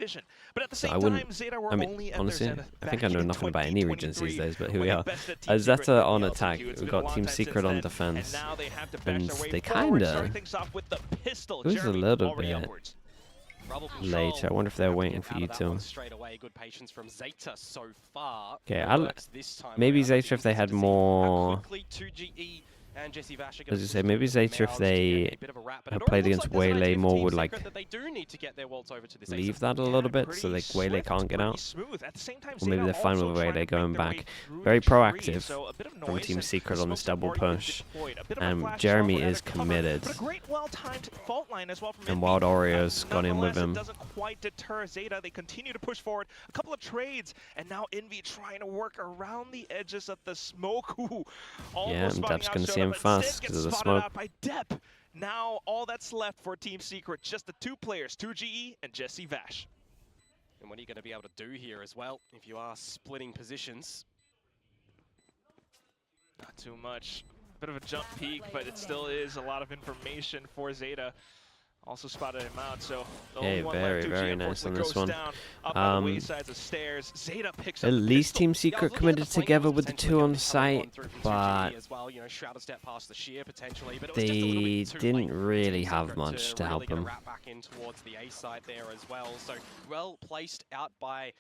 vision. But at the So same I wouldn't. time, Zeta were I mean, only at honestly, their zenith I think I back know in nothing about any regions these 2023 days, but here when we they are. bested Team Secret Zeta in the on LCQ. attack. It's We've been a got long Team time Secret since on then, defense, and now they have to bash and their way they forward, starting kinda things off with the pistol. lose a Jeremy little already bit upwards. later. I wonder if they're waiting for you two. Straight away. Good patience from Zeta so far. Okay, maybe Zeta if they had more. And Jesse Vash As you say, maybe Zeta if they had played against Waylay more would like leave that a little bit so like Waylay can't get out. Or maybe they're fine with Waylay going back. Very proactive from Team Secret on this double push. And Jeremy is committed. And Wild Oreo's gone in with him. It doesn't quite deter Zeta. They continue to push forward. A couple of trades, and now Envy trying to work around the edges of the smoke. Yeah, and Depp's going to see him fast because of the smoke. By Depp. Now all that's left for Team Secret, just the two players, 2GE and Jesse Vash. And what are you going to be able to do here as well if you are splitting positions? Not too much. Bit of a jump peak, but it still is a lot of information for Zeta. Also spotted him out, so yeah, very nice on this one. Down, up on the waysides of stairs. Zeta picks at least Team Secret committed together with the two on site, but they didn't really have much to help them. Back in towards the A side there as well. So well placed out by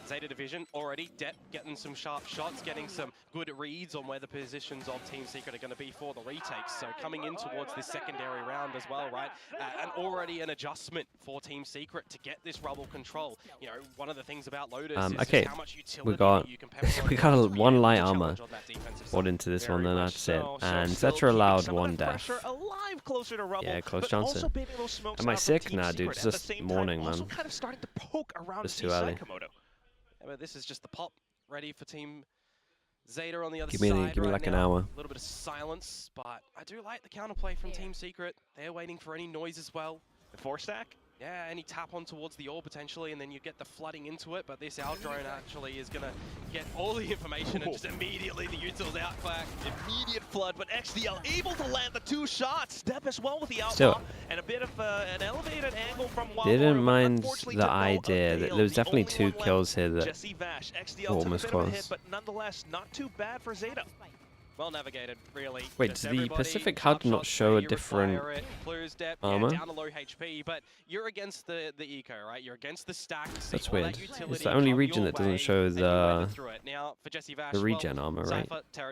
Zeta Division already. Depp getting some sharp shots, getting some good reads on where the positions of Team Secret are going to be for the retakes. So coming in towards this secondary round as well, right? And already an adjustment for Team Secret to get this rubble control. You know, one of the things about Lotus is okay, how much utility we got one light armor brought into this one, then that's it. And Zeta allowed one death. Yeah, close Johnson. Am I sick? Nah, dude, it's just morning, man. It's too early. Yeah, but this is just the pop ready for Team Zeta on the other give side. me like an hour. A little bit of silence, but I do like the counterplay from Team Secret. They're waiting for any noise as well. The 4-stack? Yeah, any tap on towards the orb potentially, and then you get the flooding into it, but this out drone actually is going to get all the information and just immediately the util's out clack. Immediate flood, but XDL able to land the 2 shots. Step as well with the outlaw, still, and a bit of an elevated angle from Wild. Didn't mind the idea that there was definitely 2 kills here that were almost close. Hit, but nonetheless, not too bad for Zeta. Well navigated, really. Wait, does the Pacific HUD not show a different armor? Yeah, down to low HP, but you're against the eco, right? You're against the stacks. That's weird. It's the only region that doesn't show the regen armor, right?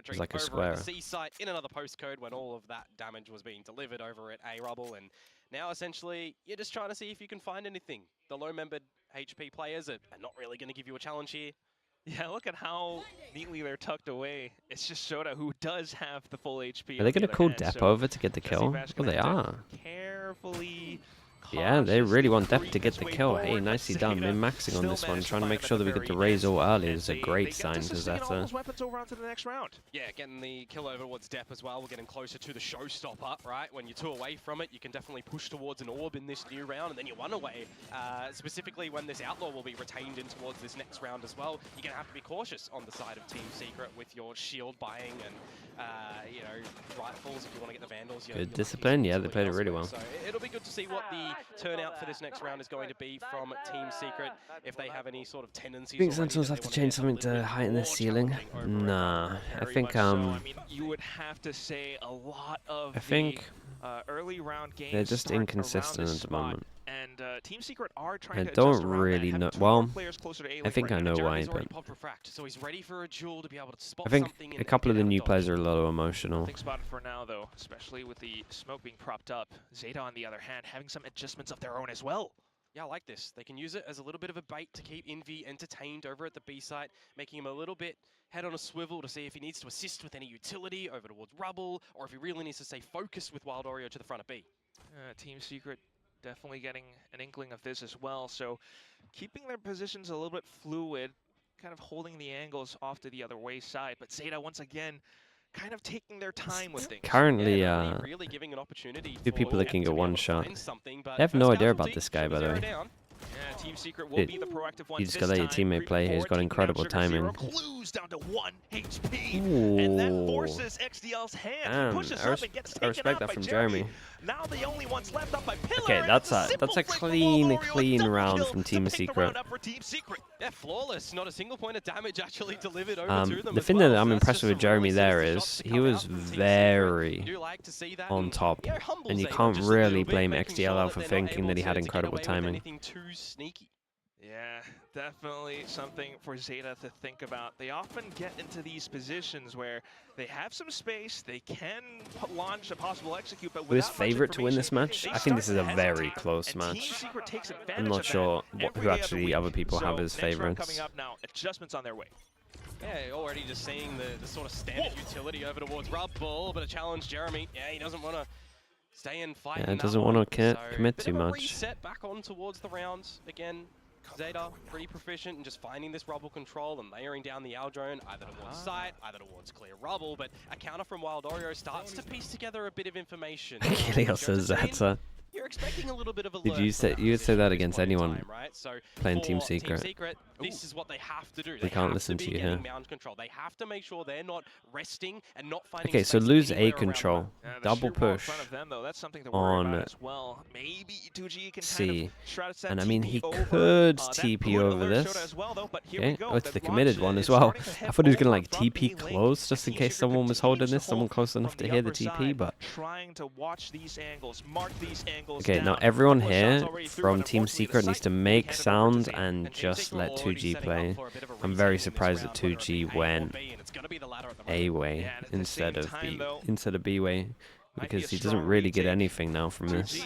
It's like a square. C-site in another postcode when all of that damage was being delivered over at A-Rubble, and now essentially you're just trying to see if you can find anything. The low-membered HP players are not really going to give you a challenge here. Yeah, look at how neatly they're tucked away. It's just Shota who does have the full HP. Are they going to call Depp over to get the kill? Oh, they are. Carefully. Yeah, they really want Depp to get the kill. Hey, nicely done. They're maxing on this one, trying to make sure that we get the raise all early. Is a great sign for Zeta. Yeah, getting the kill over towards Depp as well. We're getting closer to the showstopper, right? When you're 2 away from it, you can definitely push towards an orb in this new round, and then you're 1 away. Specifically, when this outlaw will be retained in towards this next round as well, you're going to have to be cautious on the side of Team Secret with your shield buying and, you know, rifles if you want to get the Vandals. Good discipline. Yeah, they played it really well. So it'll be good to see what the turnout for this next round is going to be from Team Secret, if they have any sort of tendencies. I think Sentinels have to change something to heighten their ceiling. Nah, I think I mean, you would have to say a lot of early round games they're just inconsistent at the moment. And Team Secret are trying to don't really know. Well, I think I know why, but so he's ready for a duel to be able to spot I think a couple of the new players are a little emotional. Nothing spotted for now, though, especially with the smoke being propped up. Zeta, on the other hand, having some adjustments of their own as well. Yeah, I like this. They can use it as a little bit of a bait to keep Envy entertained over at the B site, making him a little bit head on a swivel to see if he needs to assist with any utility over towards Rubble, or if he really needs to stay focused with Wild Oreo to the front of B. Team Secret definitely getting an inkling of this as well, so keeping their positions a little bit fluid, kind of holding the angles off to the other way side, but Zeta once again kind of taking their time with things. Currently, really giving an opportunity 2 people that can get 1 shot. I have no idea about this guy, by the way. Yeah, Team Secret will be the proactive one. You just gotta let your teammate play. He's got incredible timing. Down to 1 HP, and that forces XDL's hand. I respect that from Jeremy. Now the only ones left up by Pillar. Okay, that's a clean round from Team Secret. Yeah, flawless. Not a single point of damage actually delivered over to them. The thing that I'm impressed with Jeremy there is he was very on top, and you can't really blame XDLL for thinking that he had incredible timing. Yeah, definitely something for Zeta to think about. They often get into these positions where they have some space, they can launch a possible execute, but who is favorite to win this match? I think this is a very close match. I'm not sure who actually other people have as favorites. Coming up now, adjustments on their way. Yeah, already just seeing the sort of standard utility over towards Rubble, but a challenge Jeremy. Yeah, he doesn't want to stay and fight. Yeah, doesn't want to commit too much. Reset back on towards the rounds again. Zeta, pretty proficient in just finding this rubble control and layering down the Aldrone, either towards sight, either towards clear rubble, but a counter from Wild Oreo starts to piece together a bit of information. Achilles says Zeta. You're expecting a little bit of a Did you say you would say that against anyone right? So playing Team Secret? This is what they have to do. We can't listen to you here. They have to make sure they're not resting and not finding. Okay, so lose A control, double push on C, and I mean he could TP over this. Okay, oh, it's the committed one as well. I thought he was gonna like TP close just in case someone was holding this, someone close enough to hear the TP, but. Okay, now everyone here from Team Secret needs to make sound and just let 2G play. I'm very surprised that 2G went A way instead of B way, because he doesn't really get anything now from this.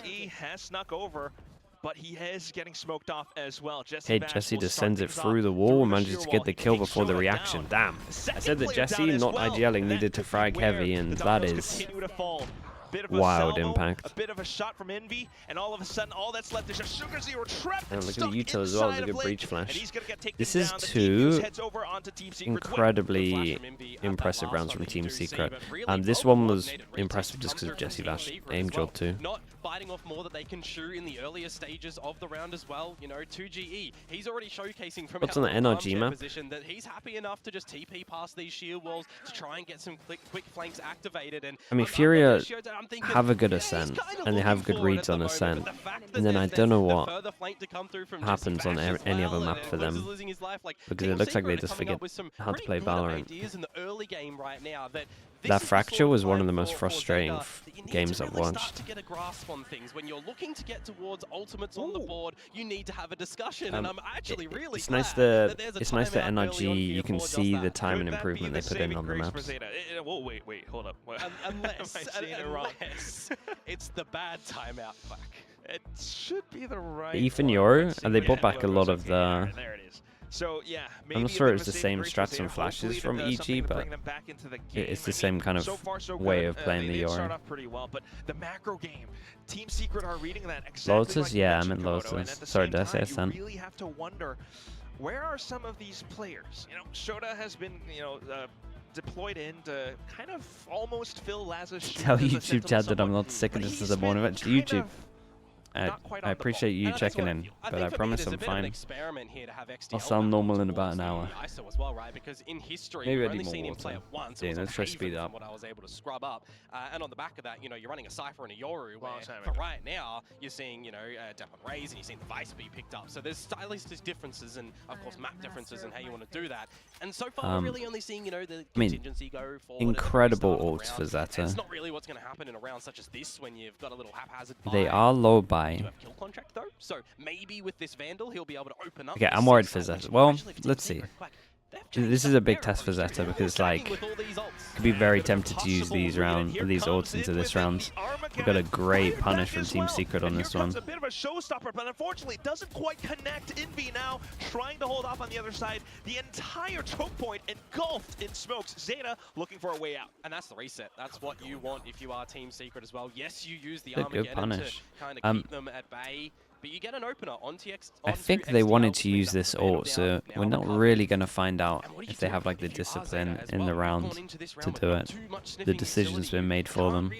But he is getting smoked off as well. Hey, Jesse just sends it through the wall and manages to get the kill before the reaction. Damn. I said that Jesse, not IGLing, needed to frag heavy, and that is wild impact. A bit of a shot from Envy, and all of a sudden, all that's left is a Sugar Zero trap. And look at the Utah as well, it's a good breach flash. This is two incredibly impressive rounds from Team Secret. This one was impressive just because of Jesse Vash. Aim job too. Not biting off more that they can chew in the earlier stages of the round as well. You know, 2GE, he's already showcasing from what's on the NRG map position that he's happy enough to just TP past these shield walls to try and get some quick flanks activated. And I mean, Furia have a good ascent, and they have good reads on ascent, and then I don't know what happens on any other map for them, because it looks like they just forget how to play Valorant. That Fracture was one of the most frustrating games I've watched. When you're looking to get towards ultimates on the board, you need to have a discussion, and I'm actually really it's nice that NRG, you can see the time and improvement they put in on the maps. Whoa, wait, hold up. Unless it's the bad timeout back. It should be the right Ethan Yoro, and they brought back a lot of the... There it is. So, yeah, I'm not sure it was the same strats and flashes from EG, but it's the same kind of way of playing the Yoro. But the macro game, Team Secret are reading that Lotus? Yeah, I meant Lotus. Sorry, did I say Ascent? You really have to wonder, where are some of these players? You know, Shota has been, deployed in to kind of almost fill Laz's shoes. Tell YouTube chat that I'm not sick of this as a born event. YouTube. I appreciate you checking in, but I promise I'm fine. I'll sound normal in about an hour. Maybe I need more water. Yeah, let's try to speed it up. What I was able to scrub up, and on the back of that, you're running a Cypher and a Yoru. Where for right now, you're seeing, Depp and Raze, and you're seeing the Vice be picked up. So there's stylistic differences and, of course, map differences and how you want to do that. And so far, we're really only seeing, the contingency go forward. Incredible ults for Zeta. It's not really what's going to happen in a round such as this when you've got a little haphazard. They are low by. Kill contract though, so maybe with this Vandal he'll be able to open up. Okay, I'm worried for Zeta. Well, let's see. This is a big test for Zeta because, like, could be very tempted to use these ults into this round. We've got a great punish from Team Secret on this one. A bit of a showstopper, but unfortunately it doesn't quite connect. Envy now trying to hold off on the other side. The entire choke point engulfed in smokes. Zeta looking for a way out. And that's the reset. That's what you want if you are Team Secret as well. Yes, you use the Armageddon to kind of keep them at bay. But you get an opener on TX. I think they wanted to use this ult, so we're not really going to find out if they have like the discipline in the round to do it. The decision's been made for them.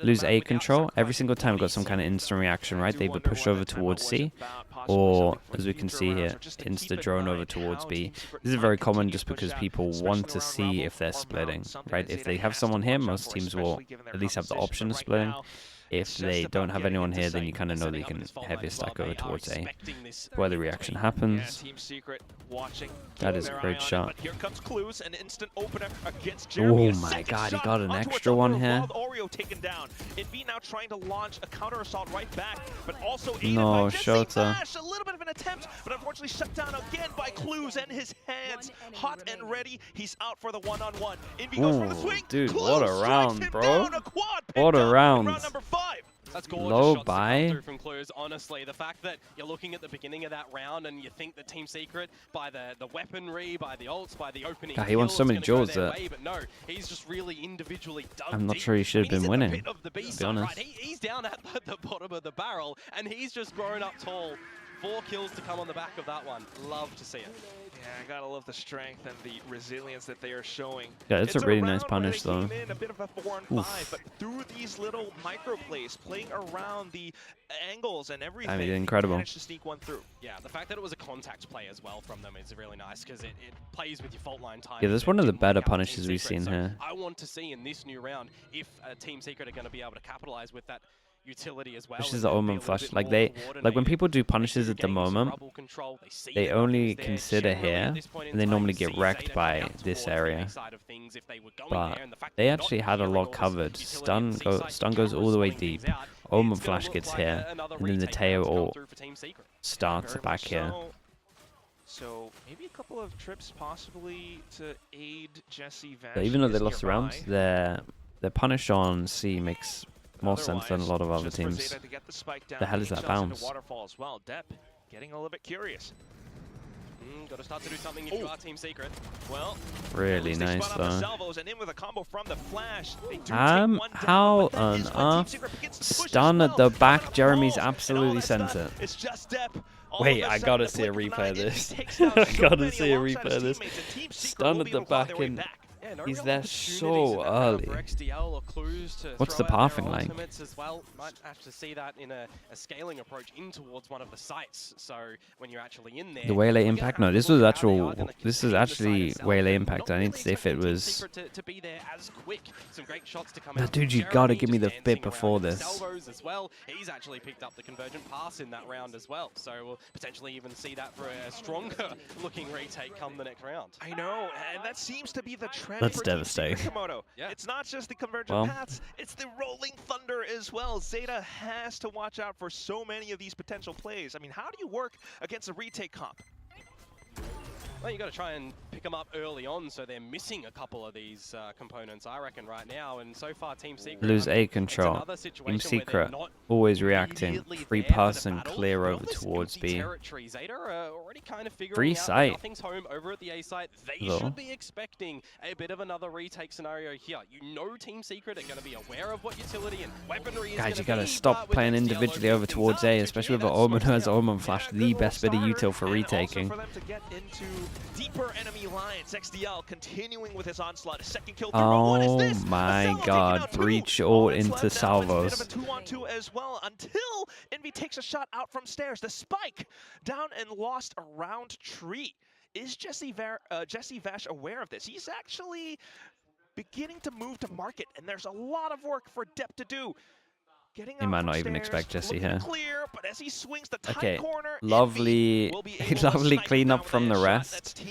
Lose A control. Every single time we've got some kind of instant reaction, right? They either push over towards C, or as we can see here, insta drone over towards B. This is very common just because people want to see if they're splitting, right? If they have someone here, most teams will at least have the option of splitting. If they don't have anyone here, then you kind of know that you can heavier stack over towards A, where the reaction happens. That is a great shot. Oh my god, he got an extra one here. No, Shota. A little bit of an attempt, but unfortunately shut down again by Clues and his hands. Hot and ready, he's out for the one-on-one. Envy goes for the swing. Dude, what a round, bro. What a round. That's gorgeous. Low shots buy. From Clues. Honestly, the fact that you're looking at the beginning of that round and you think that Team Secret, by the weaponry, by the ults, by the opening, God, he won so many duels there. But no, he's just really individually dug I'm not deep. sure he should have been winning, To be honest. right? He's down at the bottom of the barrel, and he's just grown up tall. 4 kills to come on the back of that one. Love to see it. Yeah, I gotta love the strength and the resilience that they are showing. Yeah, it's a really nice punish though. A bit of a 4-on-5, but through these little micro plays, playing around the angles and everything, I mean, incredible. managed to sneak one through. Yeah, the fact that it was a contact play as well from them is really nice because it plays with your fault line time. Yeah, this is one of the better punishes we've seen here. I want to see in this new round if Team Secret are going to be able to capitalize with that utility as well. This is the Omen flush. Like when people do punishes at the moment, they only consider here, and they normally get wrecked by this area. But they actually had a lot covered. Stun goes all the way deep. Omen flash gets here, and then the Teo all starts back here. So maybe a couple of trips possibly to aid Jesse Vash. But even though they lost the round, their punish on C makes more sense than a lot of other teams. The hell is that bounce? Waterfall as well. Depp getting a little bit curious. Got to start to do something if you are Team Secret. Well, really nice though. And in with a combo from the flash. How on earth? Stun at the back. Jeremy's absolutely sent it. It's just Depp. Wait, I gotta see a replay of this. I gotta see a replay of this. Stun at the back and he's there so early. What's the pathing like? As well, might have to see that in a scaling approach in towards one of the sites. So when you're actually in there, the Waylay impact? No, this was actual. This is actually Waylay impact. I need to see if it was. Dude, you gotta give me the bit before this. As well, he's actually picked up the convergent pass in that round as well. So we'll potentially even see that for a stronger looking retake come the next round. I know, and that seems to be the trend. That's devastating. Yeah. It's not just the convergent paths, it's the rolling thunder as well. Zeta has to watch out for so many of these potential plays. I mean, how do you work against a retake comp? Well, you got to try and pick them up early on, so they're missing a couple of these components, I reckon, right now. And so far, Team Secret lose A control. Team Secret always reacting. Free pass and clear over towards B. Free site. Nothing's home over at the A site. They should be expecting a bit of another retake scenario here. You know, Team Secret are going to be aware of what utility and weaponry is. Guys, you gotta stop playing individually over towards A, especially with the Omen who has Omen Flash, the best bit of util for retaking. Deeper enemy lines. XDL continuing with his onslaught. A second kill. Oh my god. Breach all into salvos. A bit of a 2-on-2 as well until Envy takes a shot out from stairs. The spike down and lost around tree. Is Jesse Vash aware of this? He's actually beginning to move to market, and there's a lot of work for Depp to do. He might not even expect Jesse here. Clear, but as he swings the tight corner, lovely cleanup from the rest.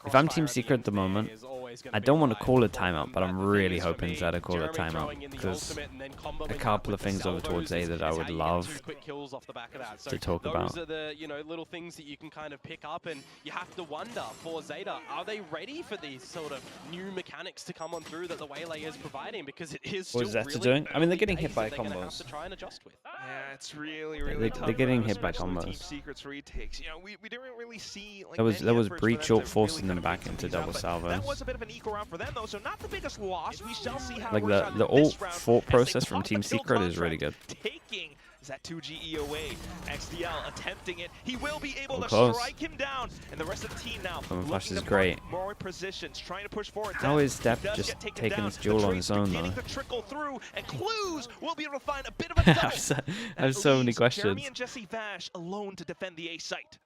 If I'm Team Secret at the moment, I don't want to call a timeout, but I'm really hoping Zeta call a timeout, because a couple of things over towards A that I would love to talk about. Those are the little things that you can kind of pick up, and you have to wonder for Zeta, are they ready for these sort of new mechanics to come on through that the Waylay is providing? Because it is still really doing? I mean, they're getting hit by combos. Yeah, it's really tough. They're getting hit by combos. Team Secret's retakes. We didn't really see like there was breach ult forcing them back into double salvos. That was a bit of an eco round for them though, so not the biggest loss. We shall see how like the ult fort process from Team Secret is really good. Taking Is that 2GE away? XDL attempting it. He will be able to close. strike him down. And the rest of the team now Flash looking is to great. more positions, trying to push forward. How is Depp just taking this duel on his own, though? To trickle through, and Clues will be able to find a bit of a double. I have so many questions. Jeremy and Jesse Vash alone to defend the A site.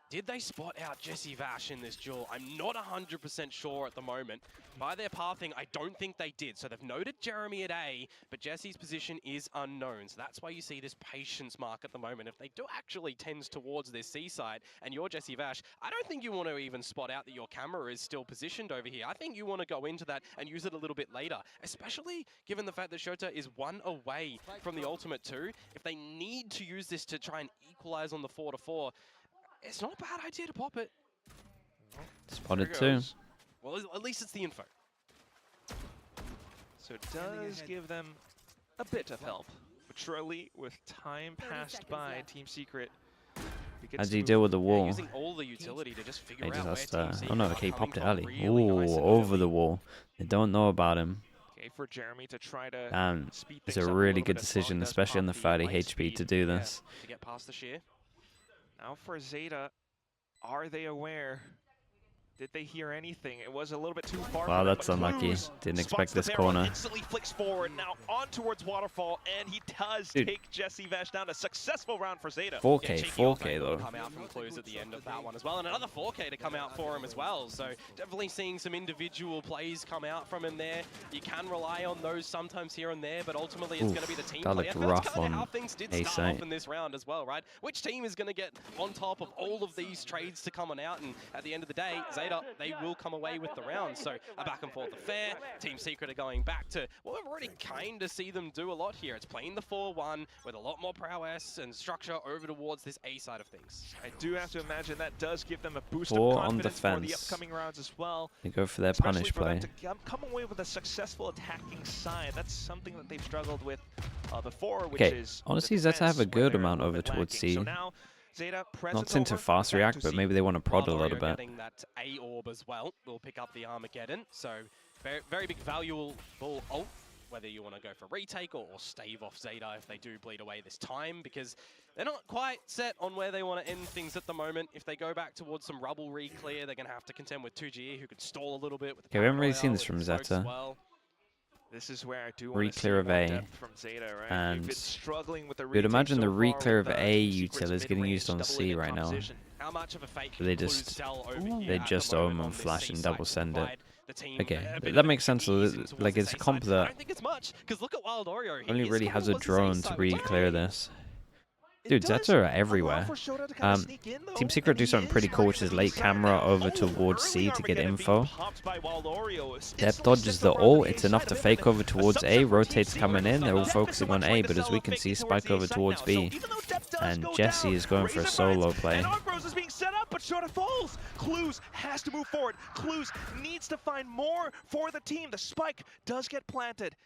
Did they spot out Jesse Vash in this duel? I'm not 100% sure at the moment. By their pathing, I don't think they did. So they've noted Jeremy at A, but Jesse's position is unknown. So that's why you see this patience mark at the moment. If they do actually tend towards this C side and you're Jesse Vash, I don't think you want to even spot out that your camera is still positioned over here. I think you want to go into that and use it a little bit later, especially given the fact that Shota is 1 away from the ultimate 2. If they need to use this to try and equalize on the 4-4, it's not a bad idea to pop it. Spotted too. Well, at least it's the info. So it does give them a bit of help. But surely, with time passed by, Team Secret... How do you deal with the wall? Using all the utility to just figure out where Team Secret oh no, okay, he popped it early. really nice Over the wall. They don't know about him. Okay, for Jeremy to try to speed it's things a up really little good bit as well. decision, Does especially on the pop 30 light HP speed. to do this. To get past the shear. Now for Zeta, are they aware? Did they hear anything? It was a little bit too far. Wow, that's unlucky. Didn't expect this corner. Instantly flicks forward, now on towards Waterfall, and he does take Jesse Vash down. A successful round for Zeta. 4K though. Come out from Clues at the end of that one as well, and another 4K to come out for him as well. So definitely seeing some individual plays come out from him there. You can rely on those sometimes here and there, but ultimately it's going to be the team that play. looked And that's rough kind of on how things did A start site. off in this round as well, right? Which team is going to get on top of all of these trades to come on out? And at the end of the day, Zeta, they will come away with the round. So a back and forth affair. Team Secret are going back to what we've already kind of see them do a lot here. It's playing the 4-1 with a lot more prowess and structure over towards this A side of things. I do have to imagine that does give them a boost Four of on confidence for the defense. upcoming rounds as well. They go for their Especially punish for them play. to come away with a successful attacking side. That's something that they've struggled with before, which is honestly, Zeta have a good amount over towards C. So now, Zeta, Not into fast react, but maybe they want to prod a little bit. Getting that A orb as well. We'll pick up the Armageddon. So very, very big valuable ult, whether you want to go for retake or stave off Zeta if they do bleed away this time, because they're not quite set on where they want to end things at the moment. If they go back towards some rubble re-clear, they're going to have to contend with 2GE, who could stall a little bit. With Okay, we haven't really seen this from Zeta. Well. This is where I do want to see Re-clear of A, from Zeta, right? and We've been struggling with the you'd imagine the so far re-clear of with, A Secret's util is getting used on mid-range C double right now. composition. How much of a fake They just own and flash and double send it. Okay, that makes sense. So like it's a comp that only really has a drone to re-clear this. Dude, Zeta are everywhere. Team Secret do something pretty cool, which is late camera over towards C to get info. Depp dodges the ult, it's enough to fake over towards A, rotates coming in, they're all focusing on A, but as we can see, spike over towards B. And Jesse is going for a solo play. But Shota falls. Clues has to move forward. Clues needs to find more for the team. The spike does get planted.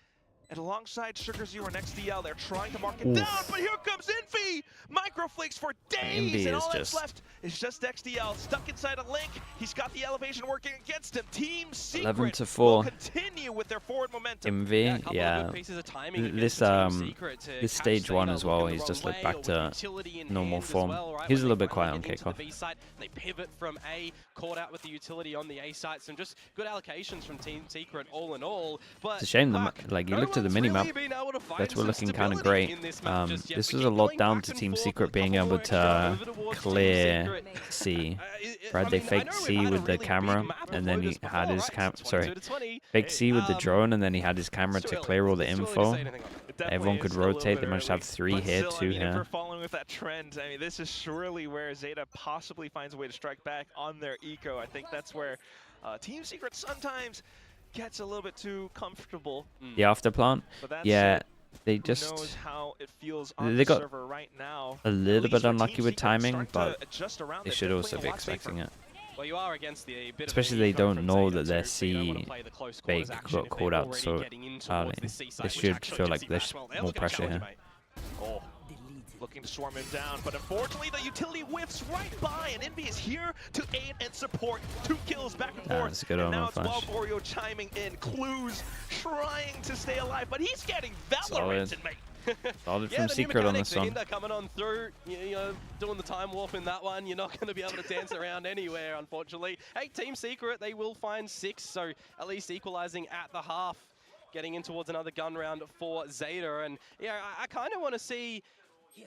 And alongside Sugar Zero and XDL, they're trying to mark it down, but here comes Envy! Microflakes for days, and all that's left is just XDL stuck inside a link. He's got the elevation working against him. Team Secret 11-4. will continue with their forward momentum. Envy, yeah. This stage 1 as well, he's just looked back to normal form. He's a little bit quiet on kickoff. They pivot from A, caught out with the utility on the A site. Some just good allocations from Team Secret all in all. But it's a shame, like you looked at the minimap, that we're looking kind of great. This was a lot down to Team Secret being able to clear C. Right, they faked C with the camera, and then he had his faked C with the drone, and then he had his camera to clear all the info. Everyone could rotate. They managed to have 3 here, 2 here. If we're following with that trend, I mean, this is surely where Zeta possibly finds a way to strike back on their eco. I think that's where Team Secret sometimes gets a little bit too comfortable. The after plant, yeah, they just knows how it feels on they the got server right now. a little bit unlucky with timing, but they should They're also playing be a lot expecting safer. it. Well, you are against the bit Especially of they an ego don't from know Zeta that their too, so you don't wanna C play the close bake quarters action got if they're called out already so getting in early. towards this C They site, which should actually feel like Jesse there's Vash, well, they're more looking to pressure challenge, here. mate. Oh. Looking to swarm him down, but unfortunately the utility whiffs right by, and Envy is here to aid and support. 2 kills back and forth, that's a good and now omen it's flash. Wild Oreo chiming in. Clues trying to stay alive, but he's getting Valorant, mate. Solid Yeah, from the new Secret on mechanics, this one. Hinder coming on through, you know, doing the time warp in that one. You're not going to be able to dance around anywhere, unfortunately. Hey, Team Secret, they will find 6, so at least equalizing at the half, getting in towards another gun round for Zeta. And yeah, I kind of want to see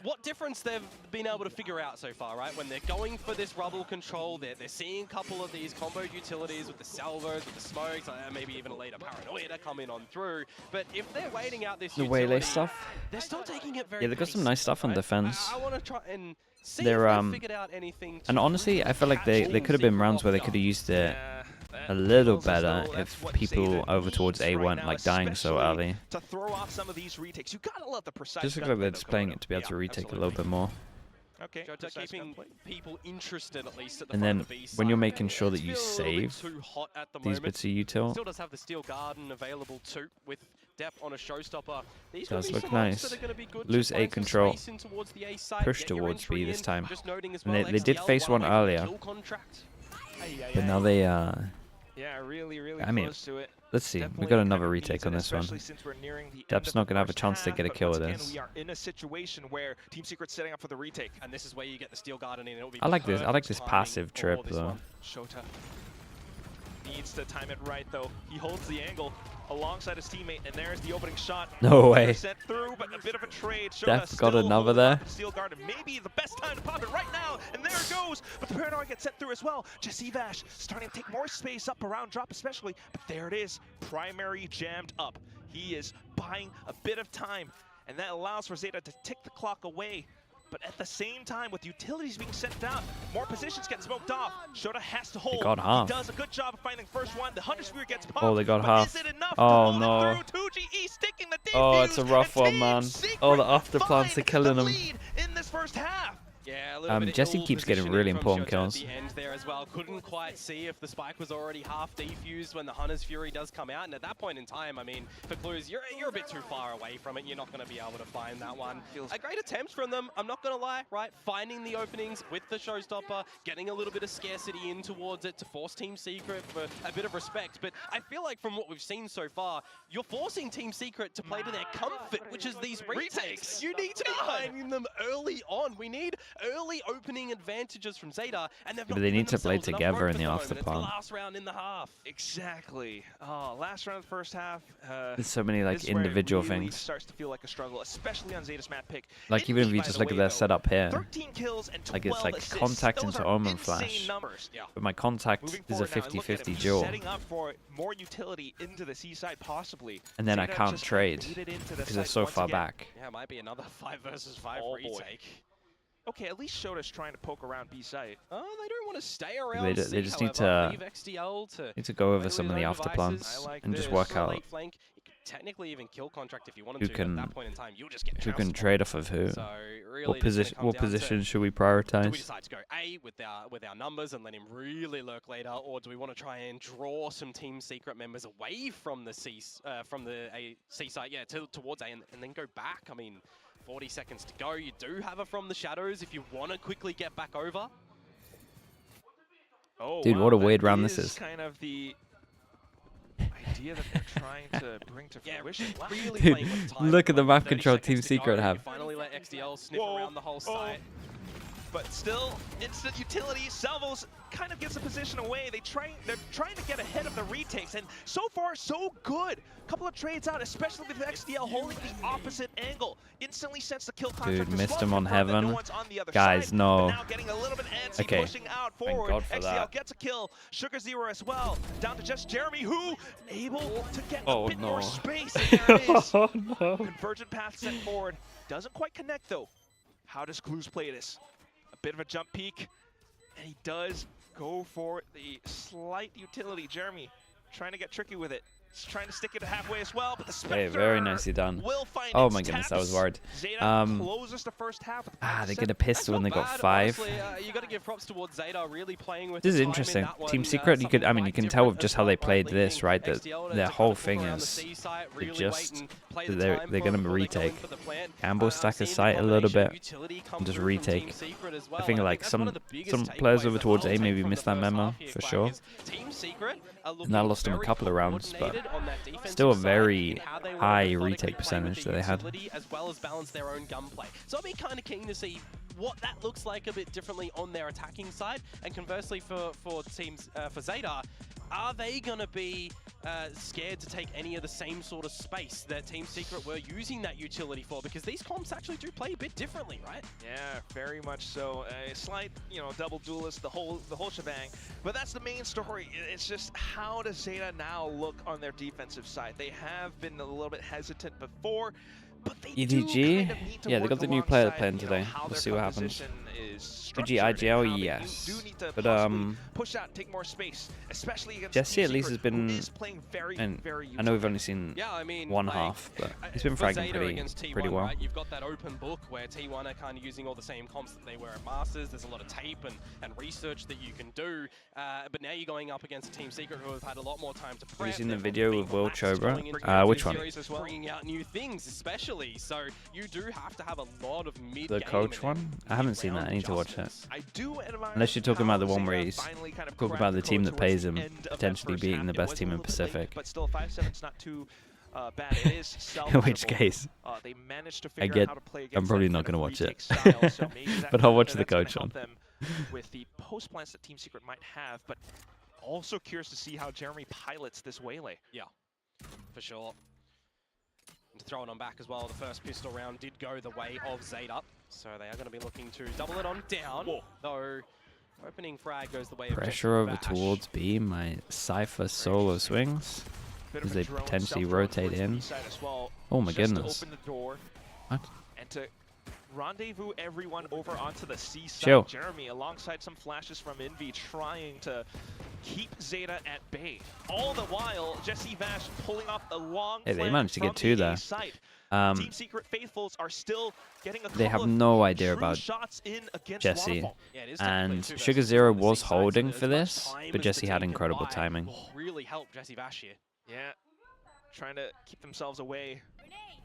what difference they've been able to figure out so far, right? When they're going for this rubble control, they're seeing a couple of these comboed utilities with the salvos, with the smokes, maybe even a later paranoia come in on through. But if they're waiting out this utility, waylay stuff. they're still taking it very Yeah, they've got some nice stuff on defense. I want to try and see They're, if they've figured out anything. And honestly, I feel like they could have been rounds where they could have used it a little better if people over towards A weren't like dying so early. To throw off some of these retakes, you gotta love the precise. Just look like they're just playing it to be able to retake a little bit more. Okay, Jota keeping people interested at least at the And front then of the B when you're side. making sure that you It's a little bit save too hot at the these moment. bits of util, Still does have the Steel Garden available too, with Dep on a showstopper. These does could be look some nice. that are gonna be good. Lose Just A find some control, space in towards the A side, push get your towards entry B this in. time. Just noting as And well, they did XDL, face one away from earlier. kill contract. But now they yeah, really I mean, close to it. let's see. We Definitely got kind another of retake needs on it, this one. especially since we're nearing the end Dep's of not the gonna have a first chance to half, get a but kill once with again, this. we are in a situation where Team Secret's setting up for the retake. And this is where you get the Steel Garden in. It'll be I like this. I like perfect this timing passive for trip this though. one. Shota needs to time it right though. He holds the angle alongside his teammate, and there's the opening shot. No way. Sent through, but a bit of a trade. Def got another there. Steel Garden, maybe the best time to pop it right now, and there it goes. But the Paranoia gets sent through as well. Jesse Vash starting to take more space up around drop especially, but there it is. Primary jammed up. He is buying a bit of time, and that allows for Zeta to tick the clock away. But at the same time, with utilities being sent down, more positions get smoked off. Shota has to hold. got half. He does a good job of finding first one. The Hunter Spear gets popped. Oh, they got but half. Is it enough Oh, to no. hold it through? 2GE sticking the defuse, Oh, it's a rough and one, Team man. Secret Oh, the afterplants are find killing the them. lead in this first half. Yeah, a little bit of Jesse ill keeps getting positioning really from important Shota kills. At the end there as well. Couldn't quite see if the spike was already half defused when the Hunter's Fury does come out. And at that point in time, I mean, for Clues, you're a bit too far away from it. You're not going to be able to find that one. A great attempt from them, I'm not going to lie, right? Finding the openings with the showstopper, getting a little bit of scarcity in towards it to force Team Secret for a bit of respect. But I feel like from what we've seen so far, you're forcing Team Secret to play to their comfort, which is these retakes. You need to be finding them early on. We need early opening advantages from Zeta, and they've not But they given need to play themselves enough together rope in the at moment. It's afterplan. last round in the half. Exactly. Oh, last round of the first half. There's so many like this is where it individual really things. starts to feel like a struggle, especially on Zeta's map pick. Like even if you just look at their setup here, 13 kills and 12 like it's like assists. contact Those into are Omen insane Flash. numbers. Yeah. but my contact Moving is a forward now, and look at 50-50 him duel, setting up for more utility into the C side possibly. and then I Zeta can't just trade made it into the because they're site so once far again. back. Yeah, it might be another 5 versus 5 Oh, boy. retake. Okay, at least Shota's trying to poke around B site. Oh, they don't want to stay around. They C, just need however. to Leave XDL to need to go over play some with of the his own afterplans devices. I like and just this. work For a out late flank, you could technically even kill contract if you wanted who to. can But at that point in time, you'll just get who trounced can upon. trade off of who. So really, What position? What position should we Do we prioritize? decide to go A with our numbers and let him really lurk later, or do we want to try and draw some Team Secret members away from the C site, yeah, towards A, and then go back? I mean, 40 seconds to go. You do have it from the shadows if you want to quickly get back over. Oh, Dude, wow, what a that weird round this is. Kind of the idea that they're trying to bring to fruition. Yeah, really Dude, playing with time. look at the map 30 control seconds Team to go. Secret You have. finally let XDL sniff Whoa, around the whole site. But still, instant utility. Salvos kind of gives the position away. They're trying to get ahead of the retakes, and so far so good. Couple of trades out, especially with XDL holding the opposite angle. Instantly sends the kill contract. Dude, missed as well, him on confirmed that heaven. no one's on the other Guys, side, no. but now getting a little bit antsy, Okay. pushing out Thank forward. God for XDL that. gets a kill. Sugar Zero as well. Down to just Jeremy, who able to get Oh, a bit no. more space. And there it is. Oh no! Convergent path sent forward. Doesn't quite connect though. How does Clues play this? A bit of a jump peek, and he does go for the slight utility. Jeremy trying to get tricky with it. He's trying to stick it halfway as well, but the Spectre Okay, very nicely done. will find Oh its my goodness, that was taps. hard. Zeta closes the first half with They 5%. get a pistol and they got Bad, 5. honestly. You got to give props towards Zeta really playing with This is the time in interesting. that one, Team Secret, you could, I mean, you can tell with just how they played this, right? That their whole thing is they're gonna retake. Ambo stack a site a little bit and just retake. I think like some players over towards A maybe missed that memo for sure. Team Secret And that lost them a couple of rounds, but good on that defensive Still a side very in how they high methodically retake play percentage with that the they had. utility as well as balance their own gunplay. So I'll be kind of keen to see what that looks like a bit differently on their attacking side. And conversely for teams, for Zeta, are they going to be scared to take any of the same sort of space that Team Secret were using that utility for? Because these comps actually do play a bit differently, right? Yeah, very much so. A slight, double duelist, the whole shebang. But that's the main story. It's just how does Zeta now look on their defensive side? They have been a little bit hesitant before, but they EDG? kind of need to Yeah, they work got the new player playing alongside, today. how We'll their see what happens. composition is EG structured and IGL, how they yes. do need to But possibly push out, take more space, especially against Jesse Team at least Secret, has been, who is playing very, and very I know we've only seen Yeah, I mean, one like, half, but he's been for fragging Zeta against T1, pretty well. Right? You've got that open book where T1 are kind of using all the same comps that they were at Masters. There's a lot of tape and research that you can do. But now you're going up against a Team Secret who have had a lot more time to prep. Have you seen the They've video been with Will relaxed Chobra? going into Which the one? series, bringing out new things, especially. So you do have to have a lot of mid-game. The coach one? I haven't seen that. I need to watch that. I do admire Unless you're talking about the how one where Zeta he's finally kind of talking cracked about the team code that towards pays the him, end of that potentially first beating half. the It best was team a in little bit late, Pacific. but still 5-7's not too bad. It is In which salvageable. case, They managed to I figure get, out how to play I'm against probably that not kind going of to watch retake it. style, so maybe But I'll watch that's the gonna coach help one. them with the post plans that Team Secret might have, but also curious to see how Jeremy pilots this Waylay. Yeah, for sure. And to throw it on back as well, the first pistol round did go the way of Zeta, so they are going to be looking to double it on down. Whoa. Though opening frag goes the way of Pressure over Vash. towards B. My Cypher solo swings. Bit As of a they drone, potentially self-drone rotate towards the in. B-side as well, Oh my just goodness. to open the door What? and to rendezvous everyone over onto the C side. Chill. Jeremy, alongside some flashes from Envy, trying to keep Zeta at bay. All the while, Jesse Vash pulling off a long Hey, they flank managed to get from two the A there. site. Team Secret faithfuls are still getting a couple They have of no idea true about shots in against Jesse. Waterfall. Yeah, it is And technically 2 Sugar versus 2 Zero on the was C side, so holding there's for as much this, time but as Jesse the had team can incredible buy. timing. Really helped Jesse Vash here. Yeah, trying to keep themselves away.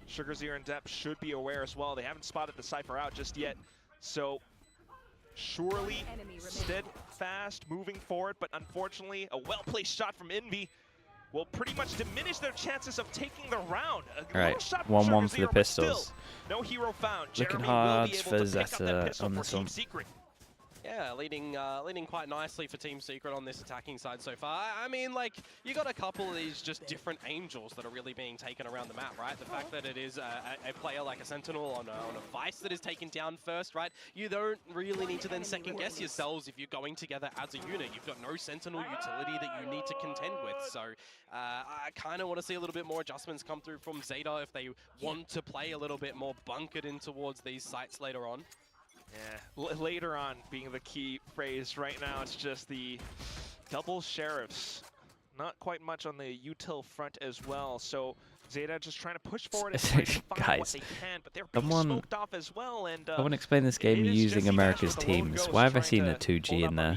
Sugar Zero and Depp should be aware as well. They haven't spotted the Cypher out just yet. So surely steadfast moving forward, but unfortunately a well-placed shot from Envy will pretty much diminish their chances of taking the round. All right, 1-1 for the Pistols. No hero found. Looking Jeremy hard will be able for to pick up that Zeta pistol on for this Team one. Secret. Yeah, leading quite nicely for Team Secret on this attacking side so far. I mean, like, you got a couple of these just different angels that are really being taken around the map, right? The fact that it is a player like a Sentinel on a Vice that is taken down first, right? You don't really need to then second guess yourselves if you're going together as a unit. You've got no Sentinel utility that you need to contend with. So I kind of want to see a little bit more adjustments come through from Zeta if they want to play a little bit more bunkered in towards these sites later on. Yeah, later on being the key phrase. Right now it's just the double sheriffs. Not quite much on the util front as well. So Zeta just trying to push forward and trying to find what Guys, they can, but they're being smoked off as well. And I want to explain this game using America's teams. Why have I seen a 2G in there?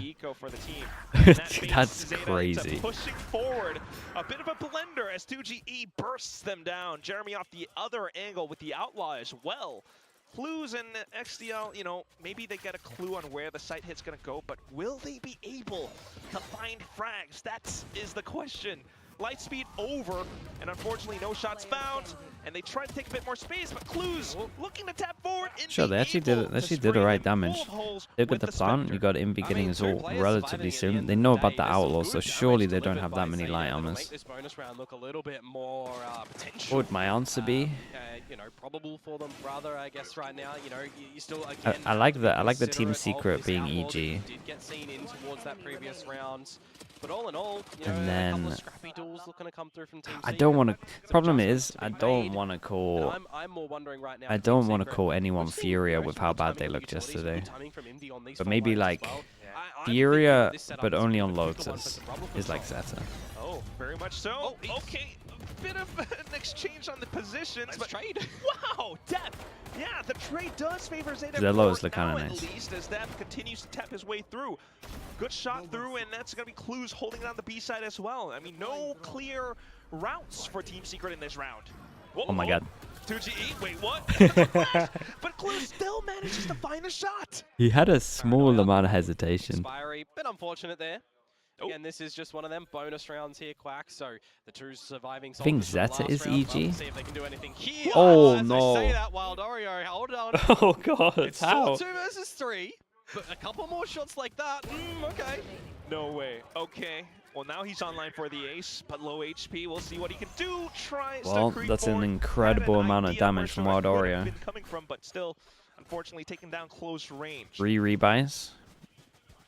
That's crazy. Pushing forward, a bit of a blender as 2GE bursts them down. Jeremy off the other angle with the Outlaw as well. Clues and XDL, maybe they get a clue on where the site hit's gonna go, but will they be able to find frags? That is the question. Lightspeed over, and unfortunately no shots found. And they try to take a bit more space, but Clues looking to tap forward. Sure, they actually did the right damage. They got the plant, you got Envy getting his ult relatively soon. They know about the Outlaw, so surely they don't have that many light armors. What would my answer be? Probable for them rather, I guess right now. You still again, I like the Team Secret being EG. Did get seen in towards that previous round. But all in all, and a then couple of scrappy duels looking to come through from Team I don't want to. Problem is, I don't want to call. I'm more wondering right now. I don't want to call anyone Furia with how bad they looked yesterday. But maybe like Furia, but only on Lotus, is like Zeta. Oh, very much so. Okay, a bit of an exchange on the positions, nice but trade. Wow, Depp. Yeah, the trade does favor Zeta. Their lows for look kind now of nice. At least as Depp continues to tap his way through. Good shot through, and that's going to be Clues holding down the B side as well. I mean, no clear routes for Team Secret in this round. Whoa, Oh my god. 2GE, wait, what? But Clues still manages to find the shot. He had a small amount of hesitation. Expiry, bit unfortunate there. Again, this is just one of them bonus rounds here, Quack. So the two surviving I think soldiers from Zeta last is round. EG. See if they can do anything here. Oh, As no. I say that, Wild Oreo, hold on. Oh god, It's how? still 2 versus 3, but a couple more shots like that. Okay. No way. Okay. Well, now he's online for the ace, but low HP. We'll see what he can do. Tries Well, to creep that's an forward. incredible Had an amount of idea damage where from Wild Shark would have Oreo. been coming from, but still, unfortunately, taken down close range. 3 rebuys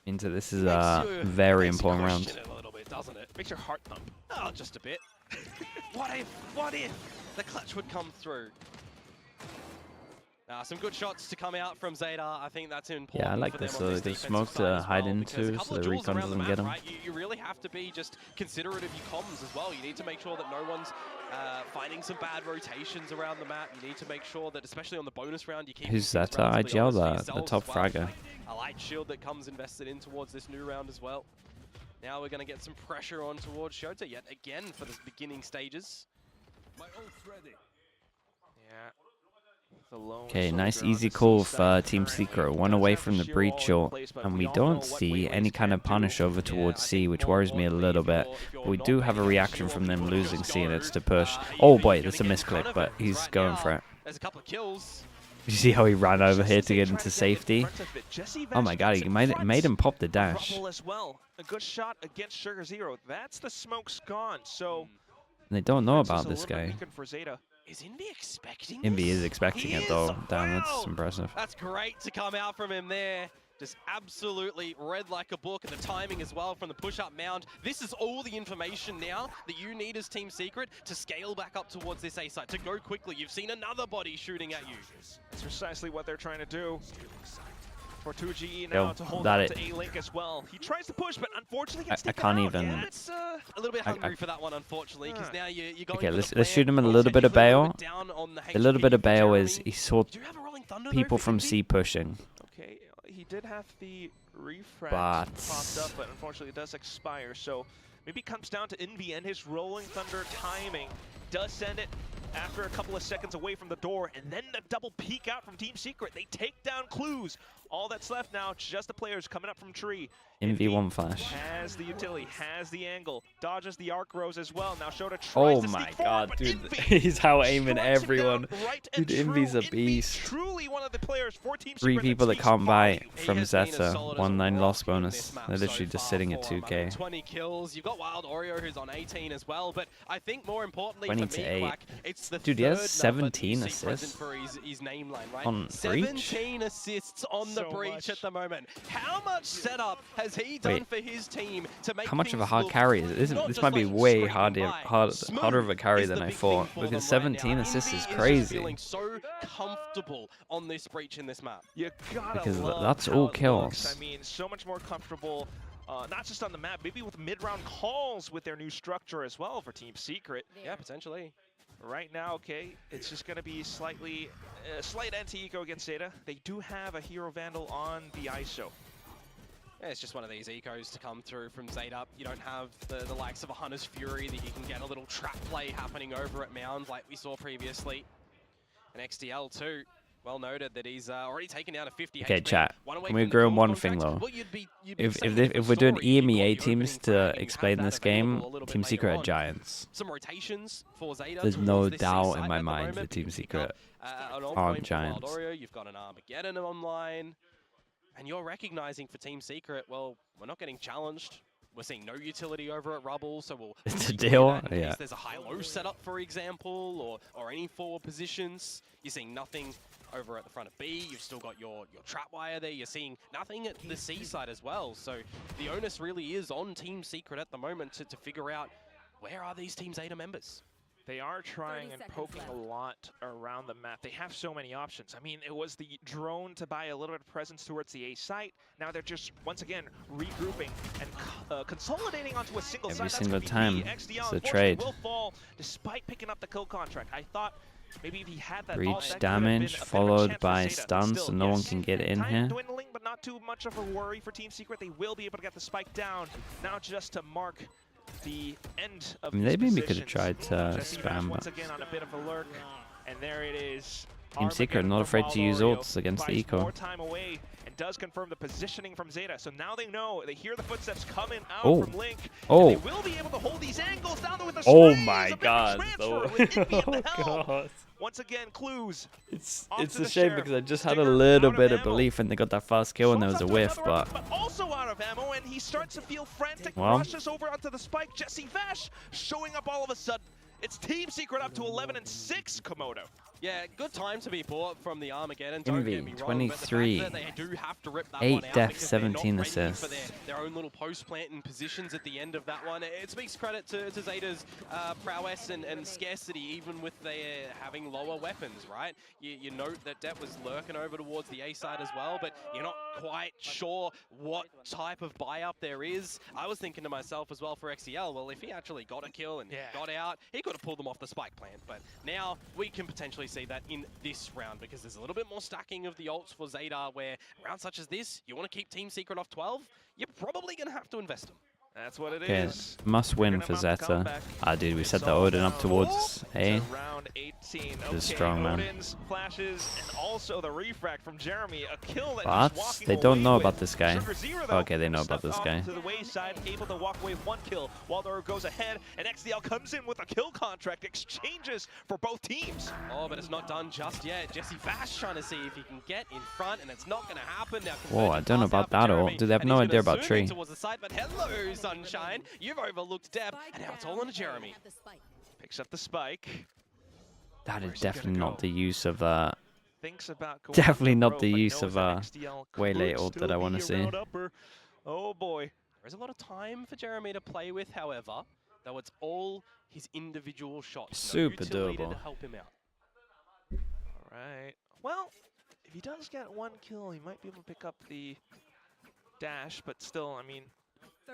into this is a very important round. It a little bit, doesn't it? Makes your heart thump. Oh, just a bit. What if the clutch would come through? Some good shots to come out from Zeta. I think that's important. Yeah, I like for them this. on So this they defensive smoke side to as hide well, into, because a so couple the of jewels recon around the doesn't map, get him. right? You really have to be just considerate of your comms as well. You need to make sure that no one's finding some bad rotations around the map. You need to make sure that, especially on the bonus round, you keep Who's things Zeta? relatively IGL, honest for the yourselves top as well. fragger. A light shield that comes invested in towards this new round as well. Now we're going to get some pressure on towards Shota yet again for the beginning stages. Yeah. The lone Okay, nice soldier on easy the call C for side Team currently Secret. One does away have from the sheer breach, wall in place, but and we we all know don't what see Waylays any kind can of punish do. over towards I C, think which more worries me a importantly, little if bit. you're- if you're But we not do have a making reaction shield, from them you losing just C, and go, it's to push. you're Oh either boy, gonna that's a get in front misclick, of but it, 'cause he's right going now, for it. There's a couple of kills. You see how he ran over Just here as to they get try into get in safety? front of it, Jesse Oh my god, Vance he gets in made him front pop the of dash. Rubble as well. A good shot against Sugar Zero. That's the smoke's gone. So And they don't know defense is about a this little bit guy. weakened for Zeta. Is Envy expecting Envy this? is expecting He it is! though. Damn, Wow! that's impressive. That's great to come out from him there. Just absolutely read like a book, and the timing as well from the push-up mound. This is all the information now that you need as Team Secret to scale back up towards this A site, to go quickly. You've seen another body shooting at you. That's precisely what they're trying to do. For 2GE now Yo, to hold that on it. to A-Link as well. He tries to push, but unfortunately I gets taken can't out. even- Yeah, It's a little bit hungry for that one, unfortunately, because now you're going Okay, with let's the plan. shoot him a Well, little bit of technically a bail. little bit down on the A little bit of HP bail for is Jeremy. he saw Do you have a rolling thunder, though, people for from Envy? C pushing. Okay, he did have the refract But- popped up, but unfortunately it does expire. So maybe it comes down to Envy and his rolling thunder timing. Does send it after a couple of seconds away from the door, and then the double peek out from Team Secret. They take down Clues. All that's left now, just the players coming up from tree. Envy one flash. Has the utility, has the angle, dodges the arc rose as well. Now Shota tries Oh to my sneak forward, god, but dude. Envy He's out aiming strikes him everyone. down right and Dude, Envy's true. a beast. Envy, truly one of the players for Team 3 Secret people that speaks can't buy volumes. He from has been as Zeta. solid as a 1-9 loss rock in bonus. this map They're so literally just far sitting at for him. 2k. 20 kills. You've got Wild Oreo, who's on 18 as well, but I think more importantly 20 for to me, 8. Quack, it's the Dude, he has third number that you 17 see present assists for his name line, right? on Breach? 17 assists on the So Breach much. at the moment. How much setup has he done Wait, for his team to make How much of a things hard look carry is it? This not this just might be like way scraping by? harder of a carry Smooth than is I the big thought, thing for because them right now. 17 assists Envy is just crazy. feeling so comfortable on this Breach in this map. You gotta Because love that's how all it kills. looks. I mean, so much more comfortable, not just on the map, maybe with mid-round calls with their new structure as well for Team Secret. Yeah, potentially. Right now, okay, it's just going to be slight anti-eco against Zeta. They do have a Hero Vandal on the ISO. Yeah, it's just one of these ecos to come through from Zeta. You don't have the likes of a Hunter's Fury that you can get a little trap play happening over at Mound like we saw previously. And XDL too, well noted that he's already taken down a 50 Okay, HP. chat. One away Can we from the agree on gold one contract. thing though? Well, you'd be If saying a different we're doing story if you got EMEA the teams opening to frag and you explain have this that available game, a little bit Team later Secret on. are Giants. Some rotations for Zeta. There's towards no this doubt C in site my at the mind moment. that Team You pick up, Secret an on are point from Wild Giants. Oreo, you've got an Armageddon online, and you're recognizing for Team Secret, well, we're not getting challenged. We're seeing no utility over at Rubble, so we'll It's a see deal, that in yeah. case there's a high-low setup, for example, or any forward positions. You're seeing nothing over at the front of B. You've still got your trap wire there. You're seeing nothing at the C side as well. So the onus really is on Team Secret at the moment to figure out where are these Team Zeta members. They are trying and 30 poking seconds a lot around the map. They have so many options. I mean, it was the drone to buy a little bit of presence towards the A site. Now they're just, once again, regrouping and consolidating onto a single Every site. single That's gonna be time. XDL, It's a unfortunately, trade. will fall despite picking up the kill contract. I thought maybe if he had that ult, Breach that could have damage been a bit of a followed chance for by Zeta. stun, Still, so no one yes, can get in time here. dwindling, but not too much of a worry for Team Secret. They will be able to get the spike down. Now just to mark the end of I mean, they these maybe could have positions. tried to Jesse Vance spam, once but again on a bit of a lurk, and there it is. Team Secret not afraid to use ults against the eco. More time away and does confirm the positioning from Zeta. So now they know, they hear the footsteps coming out from Link. Oh. They will be able to hold these angles down there with a Oh my god. God. Once again, clues. It's a shame because I just had a little bit of belief and they got that fast kill and there was a whiff, but also out of ammo, and he starts to feel frantic. Rushes over onto the spike. Jesse Vash showing up all of a sudden. It's Team Secret up to 11-6, Komodo. Yeah, good time to be bought from the Armageddon. Envy, 23. They do have to rip that 8 one out deaths, 17 for assists. their own little post-planting positions at the end of that one. It speaks credit to Zeta's prowess and scarcity, even with their having lower weapons, right? You note that Depp was lurking over towards the A side as well, but you're not quite sure what type of buy-up there is. I was thinking to myself as well for XCL, well, if he actually got a kill and got out, he could have pulled them off the spike plant. But now we can potentially see that in this round because there's a little bit more stacking of the ults for Zeta, where rounds such as this, you want to keep Team Secret off 12, you're probably going to have to invest them. That's what it is. Must win for Zeta. Ah, dude, we set the Odin up towards A. Round 18. This is strong, man. Odin's flashes and also the refract from Jeremy. A kill that But they don't know about this guy. Okay, they know about this guy. To the wayside, able to walk away with 1 kill. Waldor goes ahead, and XDL comes in with a kill contract. Exchanges for both teams. Oh, but it's not done just yet. Jesse Vash trying to see if he can get in front, and it's not going to happen. Now, whoa, I don't know about that ult. Do they have no idea about Tree? Towards the side, but hello, Sunshine. You've overlooked Deb, and now it's all on to Jeremy. Picks up the spike. That is definitely not the use of Thinks about definitely not the use of Waylay ult that I want to see. Oh boy. There's a lot of time for Jeremy to play with, however, though it's all his individual shots. Super doable doable. To help him out. All right. Well, if he does get 1 kill, he might be able to pick up the dash, but still, I mean,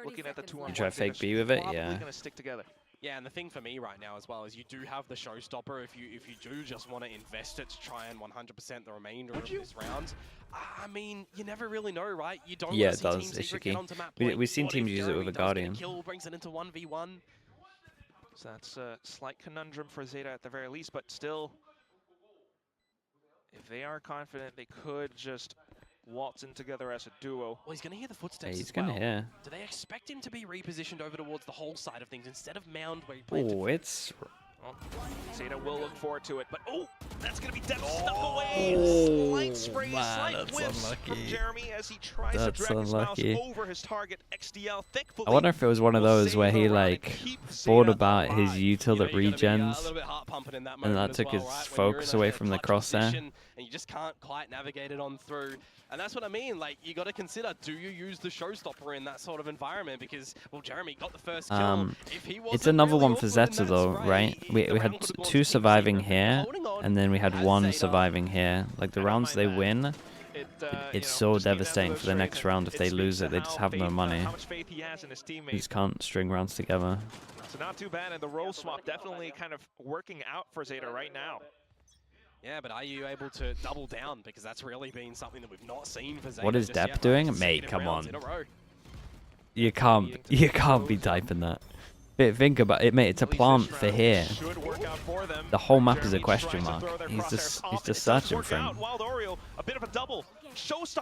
looking at the 2-on-1, you try fake B with it, yeah. Gonna stick together. Yeah, and the thing for me right now as well is you do have the showstopper. If you do just want to invest it to try and 100% the remainder of this round. I mean, you never really know, right? You don't. Yeah, it does. It's tricky. We've seen teams use it with a Guardian. Kill brings it into 1v1. So that's a slight conundrum for Zeta at the very least, but still, if they are confident, they could just waltz in together as a duo. Well, he's going to hear the footsteps. Yeah, he's going to hear. Do they expect him to be repositioned over towards the whole side of things instead of mound where he planted? Oh, it's... Well, Zeta will look forward to it, but that's going to be Depp snuck away. Slight spray, slight whiffs from Jeremy as he tries to drag his mouse over his target. XDL, thankfully, I wonder if it was one of those where he like thought about his util that regens, and that took his focus away from the crosshair. And you just can't quite navigate it on through. And that's what I mean, like, you got to consider, do you use the showstopper in that sort of environment? Because, well, Jeremy got the first kill. If he it's another one for Zeta, though, right? We had 2 surviving here, and then we had 1 surviving here. Like, the rounds they win, it's so devastating for the next round. If they lose it, they just have no money. They just can't string rounds together. So not too bad, and the role swap definitely kind of working out for Zeta right now. Yeah, but are you able to double down? Because that's really been something that we've not seen for Zeta. What is Depp doing? Mate, come on. You can't be typing that. But think about it, mate. It's a plant for here. The whole map is a question mark. He's just searching for him.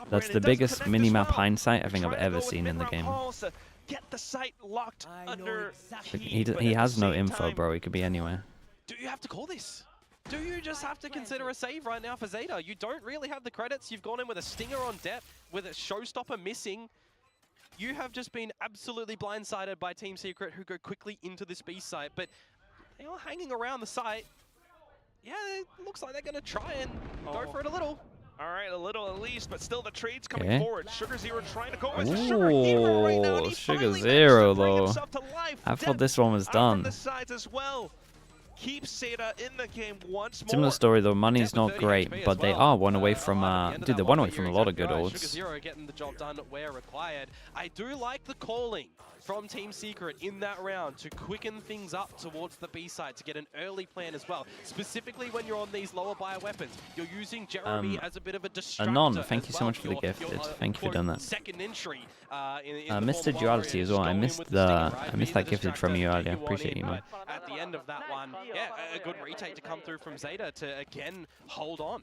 That's the biggest mini-map hindsight I think I've ever seen in the game. He has no info, bro. He could be anywhere. Do you have to call this? Do you just have to consider a save right now for Zeta? You don't really have the credits. You've gone in with a stinger on depth, with a showstopper missing. You have just been absolutely blindsided by Team Secret, who go quickly into this B site, but they are hanging around the site. Yeah, it looks like they're going to try and go for it a little. All right, a little at least, but still the trade's coming forward. Sugar Zero trying to go as a Sugar Hero right now. And Sugar Zero, though. I thought this one was done. The sides as well. Keeps Zeta in the game once more. Similar story though, money's not great, but they are 1 away from dude, they're 1 away from a lot of good ults. Sugar Zero getting the job done where required. I do like the calling from Team Secret in that round to quicken things up towards the B side, to get an early plan as well. Specifically when you're on these lower buyer weapons, you're using Jeremy as a bit of a distractor. Anon, thank you so much for the gifted. Thank you for doing that. Second entry, Mr. Duality as well. I missed that gifted from you earlier. Appreciate you, man. At the end of that one, yeah, a good retake to come through from Zeta to again hold on.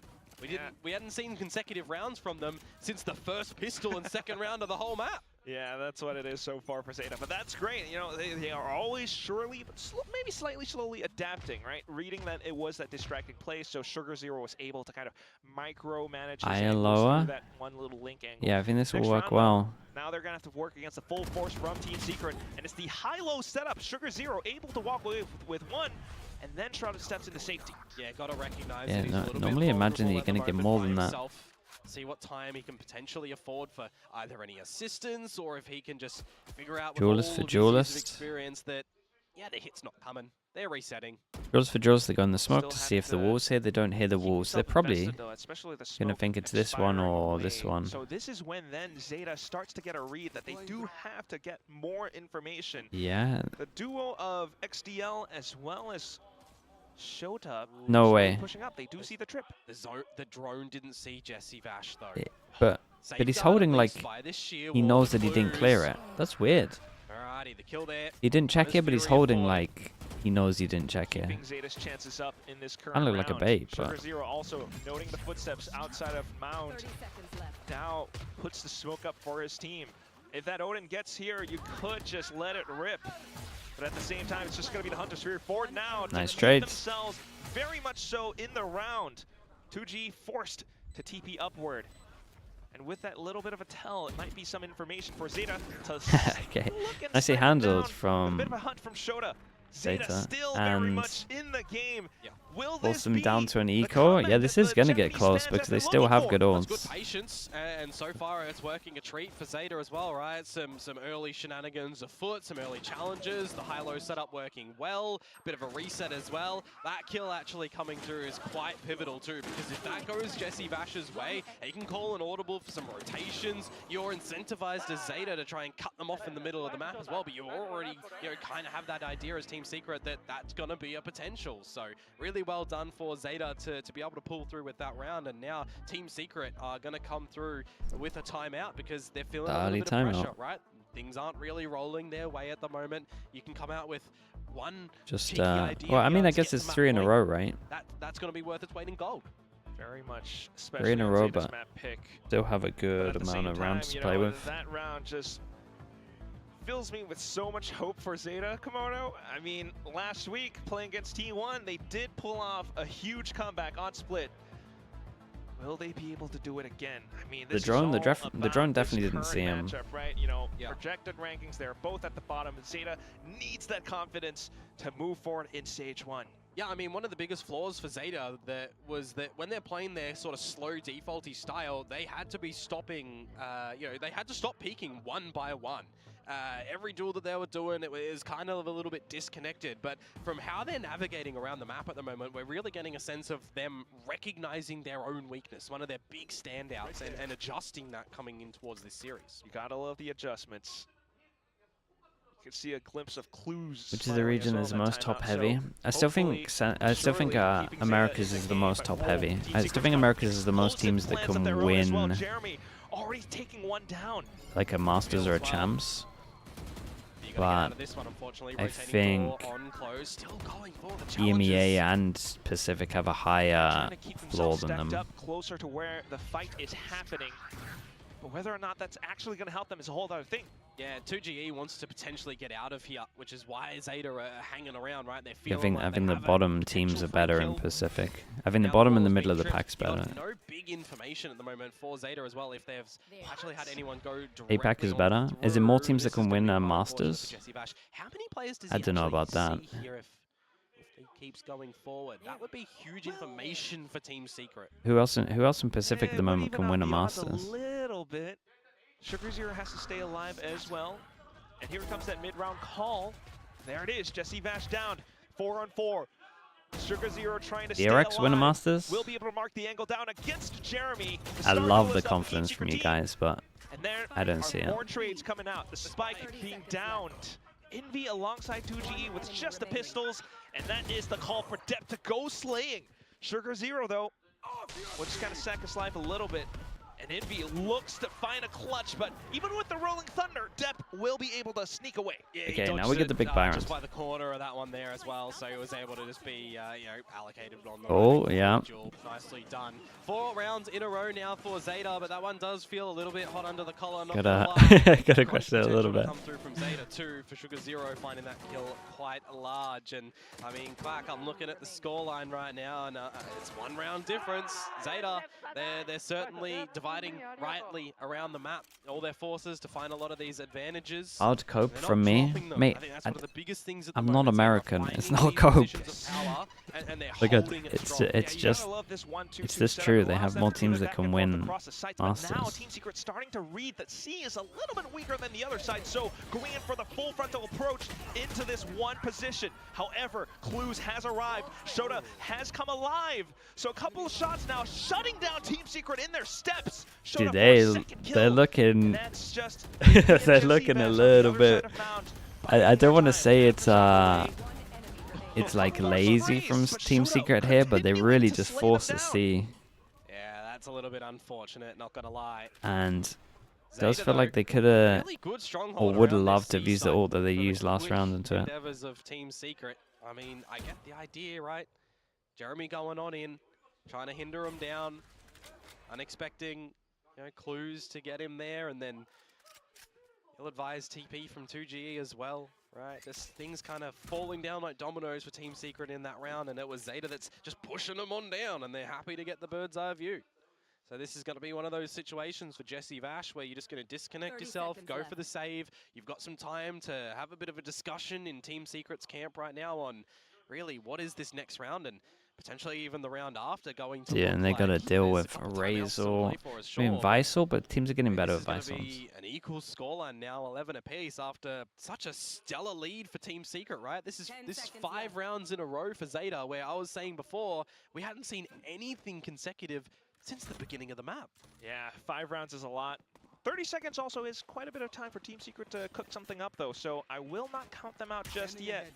We hadn't seen consecutive rounds from them since the first pistol and second round of the whole map. Yeah, that's what it is so far for Zeta, but that's great. You know, they are always surely, but maybe slightly slowly adapting, right? Reading that it was that distracting play, so Sugar Zero was able to kind of micromanage that one little link angle. Yeah, I think this will work well. Now they're going to have to work against the full force from Team Secret, and it's the high-low setup. Sugar Zero able to walk away with one, and then Shrouded steps into safety. Yeah, gotta recognize that he's a little normally imagine that you're going to get more than that. See what time he can potentially afford for either any assistance, or if he can just figure out with Duelist for all Duelist. experience that, yeah, the hit's not coming. They're resetting. Duelist for Duelist, they go in the smoke to see if the wall's here. They don't hear the walls. They're probably going to think it's this one or this one. So this is when then Zeta starts to get a read that they do have to get more information. Yeah. The duo of XDL as well as Shota. No way. Pushing up. They do see the trip. The drone didn't see Jesse Vash though. Yeah, but he's holding like he knows that he didn't clear it. That's weird. Alrighty, the kill there. He didn't check it, but he's holding like he knows he didn't check it. Zeta's chances up in this current I look like a bait, but Sugar Zero also noting the footsteps outside of Mound. Now puts the smoke up for his team. If that Odin gets here, you could just let it rip. But at the same time, it's just going to be the Hunter's Rear Ford now. Nice trades. Themselves very much so in the round. 2G forced to TP upward. And with that little bit of a tell, it might be some information for Zeta to okay. Nicely handled from a bit of a hunt from Shota. Zeta still and very much in the game. Will force this them be down to an eco? Yeah, this is going to get close because they still have good ults. Good patience, and so far it's working a treat for Zeta as well, right? Some early shenanigans afoot, some early challenges, the high-low setup working well, bit of a reset as well. That kill actually coming through is quite pivotal too, because if that goes Jesse Vash's way, he can call an audible for some rotations. You're incentivized as Zeta to try and cut them off in the middle of the map as well, but you already kind of have that idea as Team Secret that that's going to be a potential. So really well done for Zeta to be able to pull through with that round, and now Team Secret are going to come through with a timeout because they're feeling a little bit of pressure, right? Things aren't really rolling their way at the moment. You can come out with one well, I mean, I guess it's 3 in a row, right? That's going to be worth its weight in gold. Very much, 3 in a row, but map pick. Still have a good amount of rounds to play with. That round just fills me with so much hope for Zeta, Kimono. I mean, last week, playing against T1, they did pull off a huge comeback on Split. Will they be able to do it again? I mean, the drone definitely didn't see him. Matchup, right? You know, projected rankings, they're both at the bottom, and Zeta needs that confidence to move forward in stage 1. Yeah, I mean, one of the biggest flaws for Zeta was that when they're playing their sort of slow defaulty style, they had to be stopping, they had to stop peeking one by one. Every duel that they were doing, it was kind of a little bit disconnected, but from how they're navigating around the map at the moment, we're really getting a sense of them recognizing their own weakness, one of their big standouts, and adjusting that coming in towards this series. You gotta love the adjustments. You can see a glimpse of clues. Which is the region that's most top heavy? I still think Americas is the most top heavy. I still think Americas is the most teams that can win already taking one down. Like a Masters or a Champs. But I think EMEA and Pacific have a higher floor than them. Up closer to where the fight is happening. But whether or not that's actually going to help them is a whole other thing. Yeah, 2GE wants to potentially get out of here, which is why Zeta are hanging around, right? They're feeling I think the bottom teams are better in Pacific. I think the bottom and the middle of the pack's better. No big information at the moment for Zeta as well, if they've actually had anyone go directly. APAC is better. Is it more teams that can win Masters? How many players does I don't know about that. If he keeps going forward, that would be huge information for Team Secret. Who else in Pacific at the moment can win a Masters? A little bit. Sugar Zero has to stay alive as well. And here comes that mid-round call. There it is, Jesse Vash down, 4-on-4. Sugar Zero trying to stay alive. win a Masters? Will be able to mark the angle down against Jeremy. I love the confidence from you guys, but And there I don't see are it. more trades coming out. The spike being downed. Envy alongside 2GE with just the pistols, and that is the call for Depp to go slaying. Sugar Zero, though, will just kind of sack his life a little bit. And Envy looks to find a clutch, but even with the Rolling Thunder, Depp will be able to sneak away. Yeah, okay, now we get the big buy round. Just by the corner of that one there as well, so he was able to just be, you know, allocated on the yeah. Nicely done. 4 rounds in a row now for Zeta, but that one does feel a little bit hot under the collar. Gotta question it a little bit. Come through from Zeta too for Sugar Zero, finding that kill quite large. And I mean, Quack, I'm looking at the scoreline right now, and it's 1 round difference. Zeta, they're certainly dividing rightly around the map, all their forces to find a lot of these advantages. Hard cope from me, mate. I'm not American. It's not cope. Look at it's just it's just true. They have more teams that can win Masters. Now Team Secret starting to read that C is a little bit weaker than the other side, so going in for the full frontal approach into this one position. However, Clues has arrived. Shota has come alive. So a couple of shots now shutting down Team Secret in their steps. Dude, they're looking just they're looking a little bit. I don't want to say it's like lazy from Team Secret here, but they really just forced to see. Yeah, that's a little bit unfortunate, not gonna lie. And it does feel like they could have or would have loved to have used the ult that they used last round into it. Of Team Secret. I mean, I get the idea, right? Jeremy going on in, trying to hinder him down, unexpecting, you know, Clues to get him there, and then he'll advise TP from 2GE as well, right? This thing's kind of falling down like dominoes for Team Secret in that round, and it was Zeta that's just pushing them on down, and they're happy to get the bird's eye view. So this is going to be one of those situations for Jesse Vash where you're just going to disconnect yourself, go for the save. You've got some time to have a bit of a discussion in Team Secret's camp right now on really what is this next round, and potentially even the round after going to. Yeah, and they got to deal with Razor, I mean Visal, but teams are getting better with Visal. An equal scoreline now, 11 apiece after such a stellar lead for Team Secret, right? This is 5 rounds in a row for Zeta, where I was saying before we hadn't seen anything consecutive since the beginning of the map. Yeah, 5 rounds is a lot. 30 seconds also is quite a bit of time for Team Secret to cook something up, though, so I will not count them out just yet.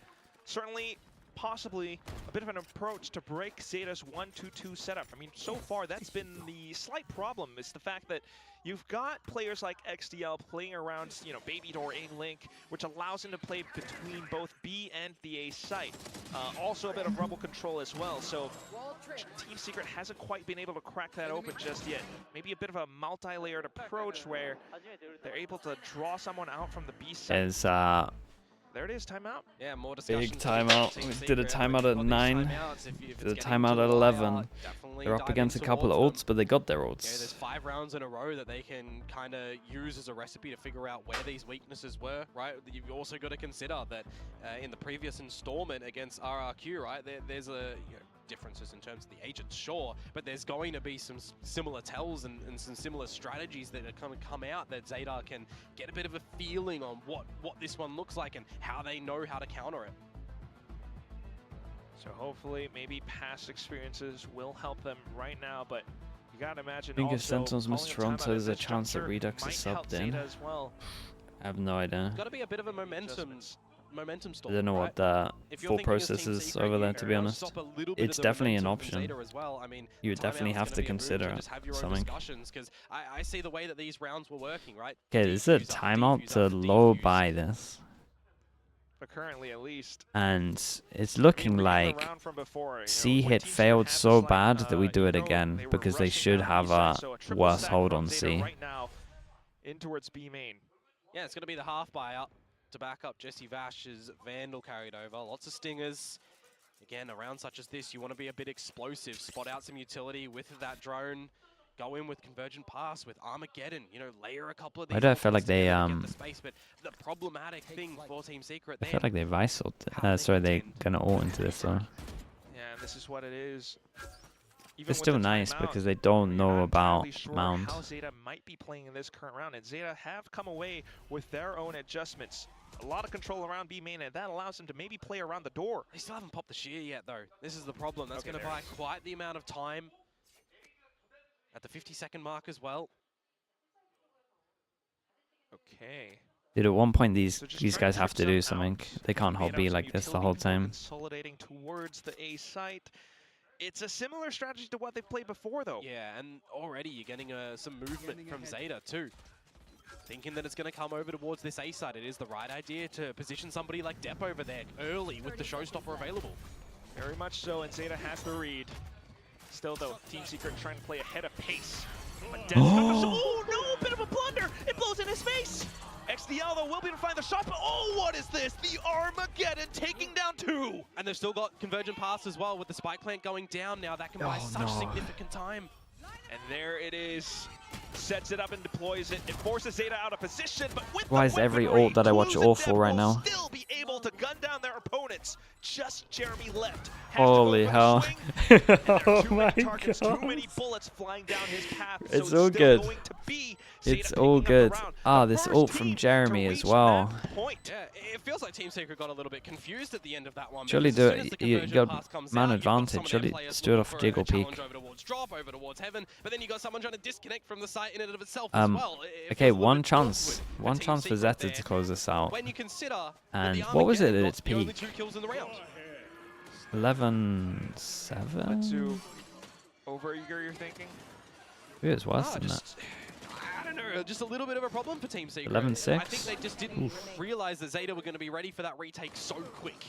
Certainly, possibly a bit of an approach to break Zeta's 1-2-2 setup. I mean, so far that's been the slight problem, is the fact that you've got players like XDL playing around, you know, Baby Door A-Link, which allows him to play between both B and the A site. Also a bit of rumble control as well, so Team Secret hasn't quite been able to crack that open just yet. Maybe a bit of a multi-layered approach where they're able to draw someone out from the B site. There it is, timeout. Yeah, more discussion. Big timeout. We did a timeout at 9. Did a timeout at 11. They're up against a couple of ults, but they got their ults. Yeah, there's 5 rounds in a row that they can kind of use as a recipe to figure out where these weaknesses were, right? You've also got to consider that in the previous installment against RRQ, right, there's a differences in terms of the agents, sure, but there's going to be some similar tells and some similar strategies that are going to come out that Zeta can get a bit of a feeling on what this one looks like and how they know how to counter it. So hopefully maybe past experiences will help them right now, but you gotta imagine I think if Sentinels miss Toronto, there's a chance that Redux is subbed in. Well. I have no idea. It's got to be a bit of a momentum storm. I don't know what the full process is over there, to be honest. It's definitely an option. Well. I mean, you would definitely have to consider something. Because I see the way that these rounds were working, right? Okay, this is a timeout to low buy this. But currently, at least. And it's looking like C hit failed so bad that we do it again, because they should have a worse hold on C. Right now, in towards B main. Yeah, it's going to be the half buyout to back up Jesse Vash's Vandal carried over. Lots of stingers. Again, around such as this, you want to be a bit explosive. Spot out some utility with that drone. Go in with Convergent Pass, with Armageddon. You know, layer a couple of these. Why do I feel like they but the problematic thing for Team Secret. I feel like they Visal. Sorry, they're gonna ult into this though. Yeah, and this is what it is. Even it's still nice because they don't know about Mount. How Zeta might be playing in this current round, and Zeta have come away with their own adjustments. A lot of control around B main, and that allows them to maybe play around the door. They still haven't popped the shear yet, though. This is the problem. That's going to buy quite the amount of time at the 50-second mark as well. Okay. Dude, at one point these So just trying guys have to do trip some something. out. They can't Made hold out B some like this the utility whole before time. Consolidating towards the A site. It's a similar strategy to what they've played before, though. Yeah, and already you're getting some movement from Zeta too. Thinking that it's going to come over towards this A side. It is the right idea to position somebody like Depp over there early with the showstopper available. Very much so, and Zeta has the read. Still, though, Team Secret trying to play ahead of pace. But Depp's oh no, bit of a blunder! It blows in his face! XDL, though, will be able to find the shot, but oh, what is this? The Armageddon taking down 2! And they've still got Convergent Pass as well with the spike plant going down now. That can buy such significant time. And there it is. Sets it up and deploys it. It forces Zeta out of position, but with Why the is every weaponry, ult that I watch Clues and awful Depp right will now? still be able to gun down their opponents. Just Jeremy left. Holy hell. Oh my targets, god. too many bullets flying down his path. It's so all good. Going to be It's Zeta all picking up good. the round. Ah, The this first ult from team Jeremy to as reach well. that point. Yeah, it feels like Team Secret got a little bit confused at the end of that one. Surely because as soon do as it. the You conversion got pass comes man out, you've got some advantage. of their Surely players just do it looking off for Jiggle a challenge Peak. over towards drop, over towards heaven, but then you got someone trying to disconnect from the site in and of itself as well. Okay, one chance for Zeta to close this out. When you consider And what was it at its the only peak? 2 kills in the round. 11-7? Too over-eager, you're thinking? It was worse than that. I don't know, just a little bit of a problem for Team Secret. 11-6? I think they just didn't realize that Zeta were going to be ready for that retake so quick.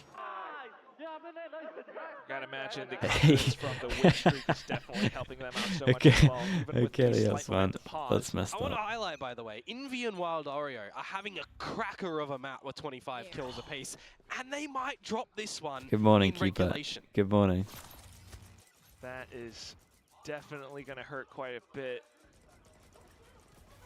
Gotta imagine the confidence from the win streak is definitely helping them out so much as well. Even with the yes, slight man. moment to pause. That's messed I want to up. highlight, by the way, Envy and Wild Oreo are having a cracker of a map with 25 kills apiece, and they might drop this one. Good morning, in Keeper. regulation. Good morning. That is definitely going to hurt quite a bit.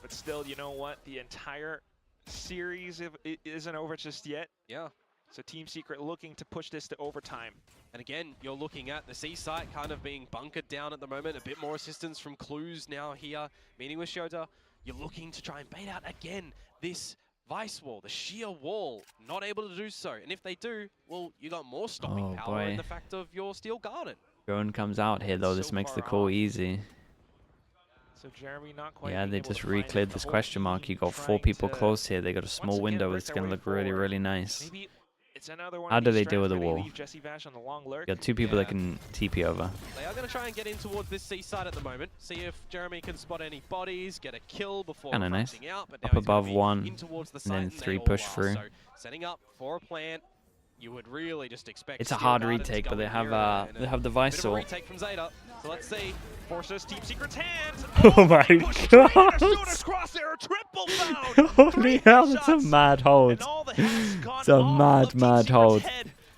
But still, you know what? The entire series isn't over just yet. Yeah. So Team Secret looking to push this to overtime. And again, you're looking at the C site kind of being bunkered down at the moment. A bit more assistance from Clues now here, meeting with Shota. You're looking to try and bait out again this Vice wall, the sheer wall. Not able to do so. And if they do, well, you got more stopping power in the fact of your Steel Garden. Drone comes out here though. This makes the call easy. So Jeremy not quite Yeah, they just re-cleared this question mark. You got 4 people close here. They got a small window. It's going to look really, really nice. How do they deal with the wall? You got 2 people that can TP over. They are going to try and get in towards this C side at the moment. See if Jeremy can spot any bodies, get a kill before Kinda nice. crashing out. But Up above 1, and then 3 push through. So setting up for a plant. You would really just expect It's a hard retake, but they have the Vice Steel. wall. Retake from Zeta. So let's see. Forces Team Secret's hands. Oh my god! Crosshair, triple found. Holy hell, that's a mad hold. It's a mad hold.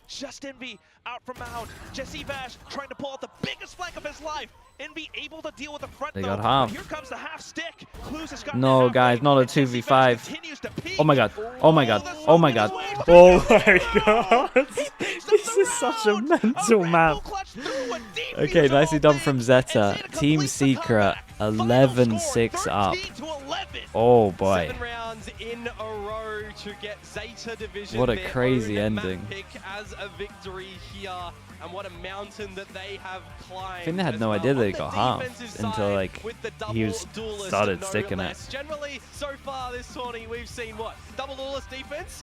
Just Envy out from Mound. Jesse Vash trying to pull out the biggest flank of his life. Envy able to deal with the front. They though. got half. Here comes the half stick. Clues has got No, guys, not a 2v5. Oh my god. Oh my god. Oh my god. Oh my god. This is such a mental map. Okay, nicely done from Zeta. Team Secret 11-6 up. Oh boy. 7 rounds in a row to get Zeta Division. What a crazy ending. Pick as a victory here, and what a mountain that they have climbed. I think they had no idea they got half until like he started sticking it. Generally, so far this tourney, we've seen what? Double duelist defense?